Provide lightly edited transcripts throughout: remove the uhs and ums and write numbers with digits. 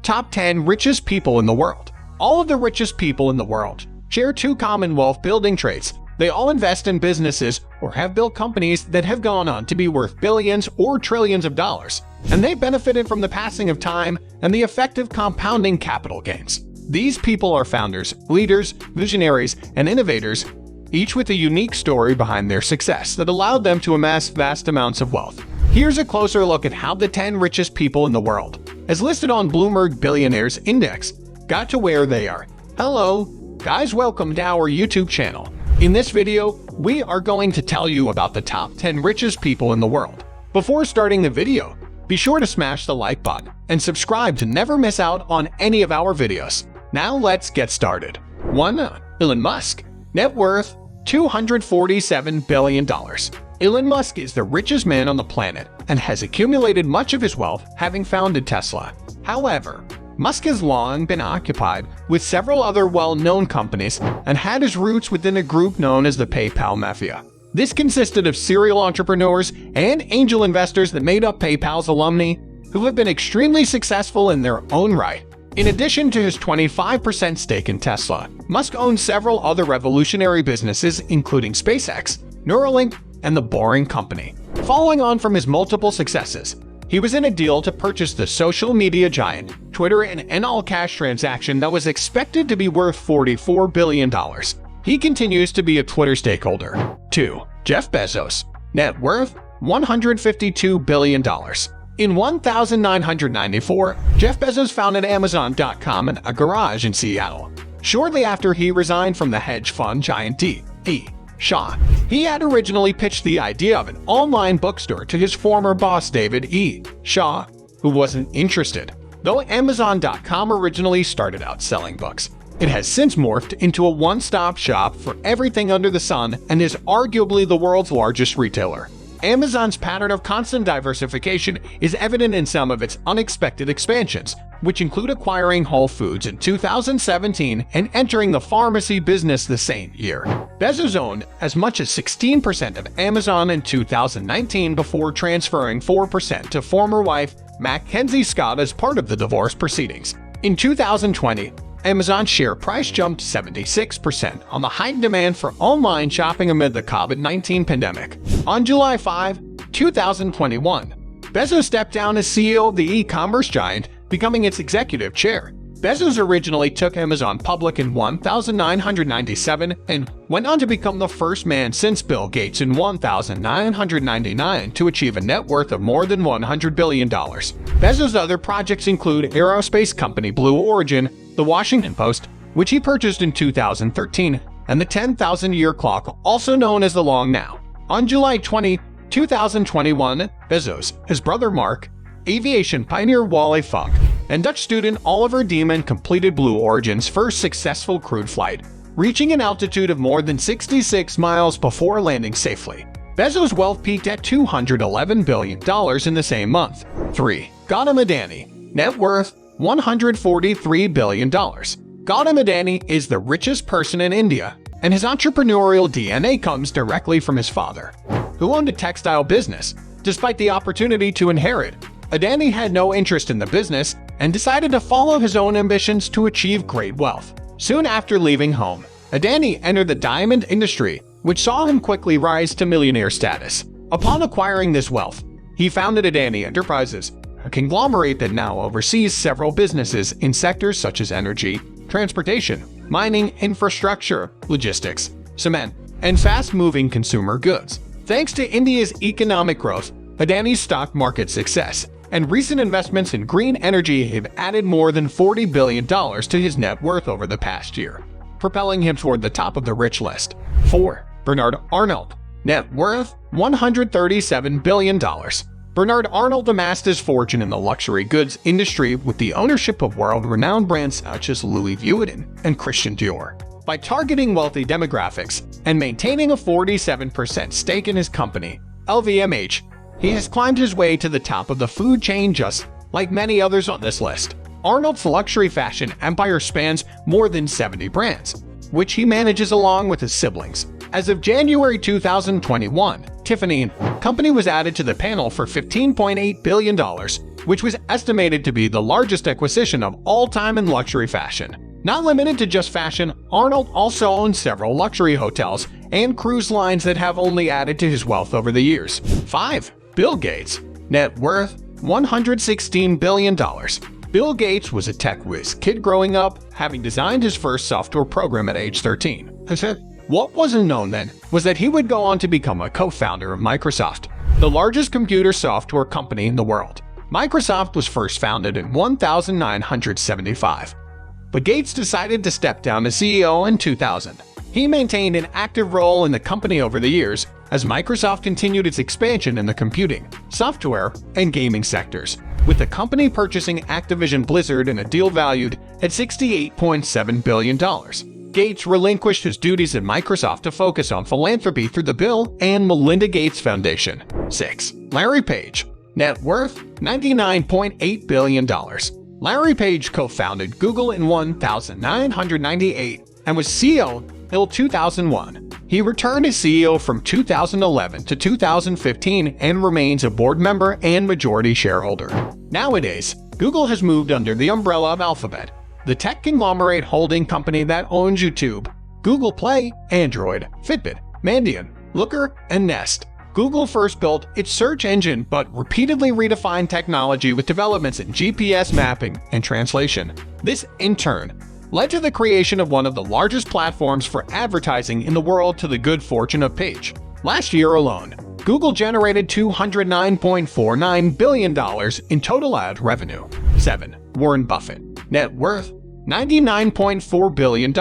Top 10 Richest People in the World. All of the richest people in the world share two common wealth-building traits. They all invest in businesses or have built companies that have gone on to be worth billions or trillions of dollars, and they benefited from the passing of time and the effective compounding capital gains. These people are founders, leaders, visionaries, and innovators, each with a unique story behind their success that allowed them to amass vast amounts of wealth. Here's a closer look at how the 10 richest people in the world, as listed on Bloomberg Billionaires Index, got to where they are. Hello, guys, welcome to our YouTube channel. In this video, we are going to tell you about the top 10 richest people in the world. Before starting the video, be sure to smash the like button and subscribe to never miss out on any of our videos. Now let's get started. 1. Elon Musk. Net worth $247 billion. Elon Musk is the richest man on the planet and has accumulated much of his wealth having founded Tesla. However, Musk has long been occupied with several other well-known companies and had his roots within a group known as the PayPal Mafia. This consisted of serial entrepreneurs and angel investors that made up PayPal's alumni, who have been extremely successful in their own right. In addition to his 25% stake in Tesla, Musk owns several other revolutionary businesses including SpaceX, Neuralink, and The Boring Company. Following on from his multiple successes, he was in a deal to purchase the social media giant Twitter in an all-cash transaction that was expected to be worth $44 billion. He continues to be a Twitter stakeholder. 2. Jeff Bezos. Net worth $152 billion. In 1994, Jeff Bezos founded Amazon.com in a garage in Seattle. Shortly after he resigned from the hedge fund giant D.E. Shaw, he had originally pitched the idea of an online bookstore to his former boss David E. Shaw, who wasn't interested. Though Amazon.com originally started out selling books, it has since morphed into a one-stop shop for everything under the sun and is arguably the world's largest retailer. Amazon's pattern of constant diversification is evident in some of its unexpected expansions, which include acquiring Whole Foods in 2017 and entering the pharmacy business the same year. Bezos owned as much as 16% of Amazon in 2019 before transferring 4% to former wife Mackenzie Scott as part of the divorce proceedings. In 2020, Amazon's share price jumped 76% on the heightened demand for online shopping amid the COVID-19 pandemic. On July 5, 2021, Bezos stepped down as CEO of the e-commerce giant, becoming its executive chair. Bezos originally took Amazon public in 1997 and went on to become the first man since Bill Gates in 1999 to achieve a net worth of more than $100 billion. Bezos' other projects include aerospace company Blue Origin, The Washington Post, which he purchased in 2013, and the 10,000-year clock, also known as the Long Now. On July 20, 2021, Bezos, his brother Mark, aviation pioneer Wally Funk, and Dutch student Oliver Deeman completed Blue Origin's first successful crewed flight, reaching an altitude of more than 66 miles before landing safely. Bezos' wealth peaked at $211 billion in the same month. 3. Gautam Adani. Net worth $143 billion. Gautam Adani is the richest person in India, and his entrepreneurial DNA comes directly from his father, who owned a textile business. Despite the opportunity to inherit, Adani had no interest in the business and decided to follow his own ambitions to achieve great wealth. Soon after leaving home, Adani entered the diamond industry, which saw him quickly rise to millionaire status. Upon acquiring this wealth, he founded Adani Enterprises, a conglomerate that now oversees several businesses in sectors such as energy, transportation, mining, infrastructure, logistics, cement, and fast-moving consumer goods. Thanks to India's economic growth, Adani's stock market success, and recent investments in green energy have added more than $40 billion to his net worth over the past year, propelling him toward the top of the rich list. 4. Bernard Arnault. Net worth $137 billion. Bernard Arnault amassed his fortune in the luxury goods industry with the ownership of world-renowned brands such as Louis Vuitton and Christian Dior. By targeting wealthy demographics and maintaining a 47% stake in his company, LVMH, he has climbed his way to the top of the food chain just like many others on this list. Arnault's luxury fashion empire spans more than 70 brands, which he manages along with his siblings, As of January 2021, Tiffany & Company was added to the panel for $15.8 billion, which was estimated to be the largest acquisition of all time in luxury fashion. Not limited to just fashion, Arnold also owns several luxury hotels and cruise lines that have only added to his wealth over the years. 5. Bill Gates. Net worth $116 billion. Bill Gates was a tech whiz kid growing up, having designed his first software program at age 13. What wasn't known then was that he would go on to become a co-founder of Microsoft, the largest computer software company in the world. Microsoft was first founded in 1975, but Gates decided to step down as CEO in 2000. He maintained an active role in the company over the years as Microsoft continued its expansion in the computing, software, and gaming sectors, with the company purchasing Activision Blizzard in a deal valued at $68.7 billion. Gates relinquished his duties at Microsoft to focus on philanthropy through the Bill and Melinda Gates Foundation. 6. Larry Page. Net worth $99.8 billion. Larry Page co-founded Google in 1998 and was CEO until 2001. He returned as CEO from 2011 to 2015 and remains a board member and majority shareholder. Nowadays, Google has moved under the umbrella of Alphabet, the tech conglomerate holding company that owns YouTube, Google Play, Android, Fitbit, Mandiant, Looker, and Nest. Google first built its search engine but repeatedly redefined technology with developments in GPS mapping and translation. This, in turn, led to the creation of one of the largest platforms for advertising in the world to the good fortune of Page. Last year alone, Google generated $209.49 billion in total ad revenue. 7. Warren Buffett. Net worth $99.4 billion.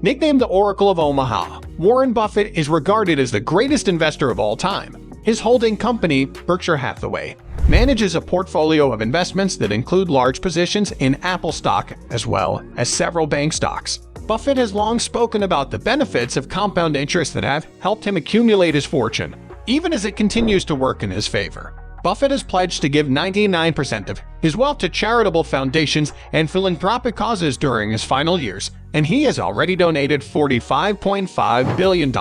Nicknamed the Oracle of Omaha, Warren Buffett is regarded as the greatest investor of all time. His holding company, Berkshire Hathaway, manages a portfolio of investments that include large positions in Apple stock as well as several bank stocks. Buffett has long spoken about the benefits of compound interest that have helped him accumulate his fortune, even as it continues to work in his favor. Buffett has pledged to give 99% of his wealth to charitable foundations and philanthropic causes during his final years, and he has already donated $45.5 billion.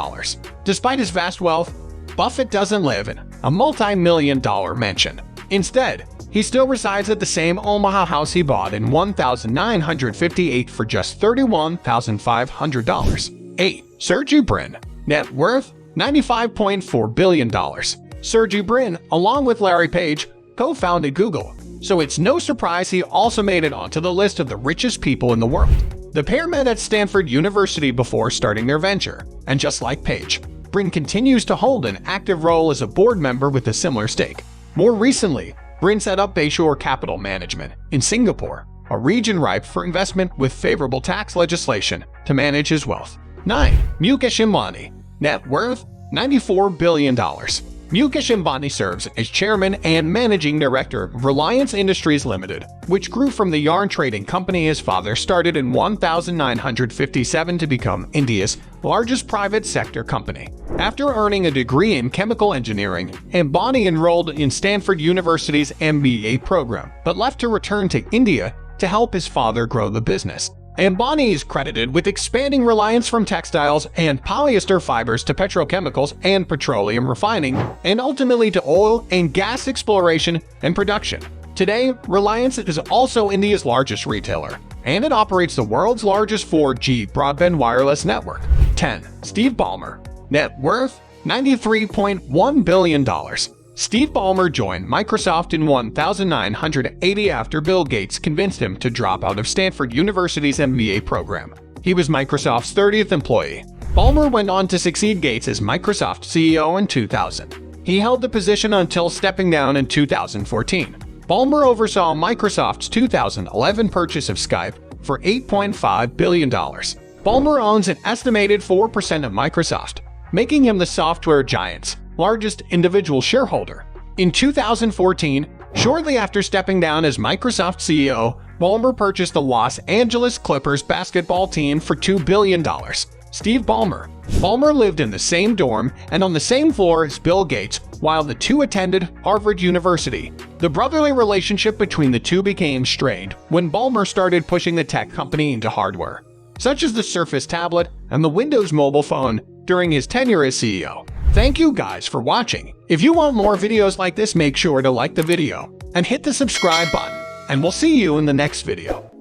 Despite his vast wealth, Buffett doesn't live in a multi-million-dollar mansion. Instead, he still resides at the same Omaha house he bought in 1958 for just $31,500. 8. Sergey Brin. Net worth $95.4 billion. Sergey Brin, along with Larry Page, co-founded Google, so it's no surprise he also made it onto the list of the richest people in the world. The pair met at Stanford University before starting their venture, and just like Page, Brin continues to hold an active role as a board member with a similar stake. More recently, Brin set up Bayshore Capital Management in Singapore, a region ripe for investment with favorable tax legislation to manage his wealth. 9. Mukesh Ambani. Net worth $94 billion. Mukesh Ambani serves as chairman and managing director of Reliance Industries Limited, which grew from the yarn trading company his father started in 1957 to become India's largest private sector company. After earning a degree in chemical engineering, Ambani enrolled in Stanford University's MBA program, but left to return to India to help his father grow the business. Ambani is credited with expanding Reliance from textiles and polyester fibers to petrochemicals and petroleum refining, and ultimately to oil and gas exploration and production. Today, Reliance is also India's largest retailer, and it operates the world's largest 4G broadband wireless network. 10. Steve Ballmer. Net worth $93.1 billion. Steve Ballmer joined Microsoft in 1980 after Bill Gates convinced him to drop out of Stanford University's MBA program. He was Microsoft's 30th employee. Ballmer went on to succeed Gates as Microsoft CEO in 2000. He held the position until stepping down in 2014. Ballmer oversaw Microsoft's 2011 purchase of Skype for $8.5 billion. Ballmer owns an estimated 4% of Microsoft, making him the software giant's largest individual shareholder. In 2014, shortly after stepping down as Microsoft CEO, Ballmer purchased the Los Angeles Clippers basketball team for $2 billion. Steve Ballmer. Ballmer lived in the same dorm and on the same floor as Bill Gates while the two attended Harvard University. The brotherly relationship between the two became strained when Ballmer started pushing the tech company into hardware, such as the Surface tablet and the Windows mobile phone, during his tenure as CEO. Thank you guys for watching. If you want more videos like this, make sure to like the video and hit the subscribe button, and we'll see you in the next video.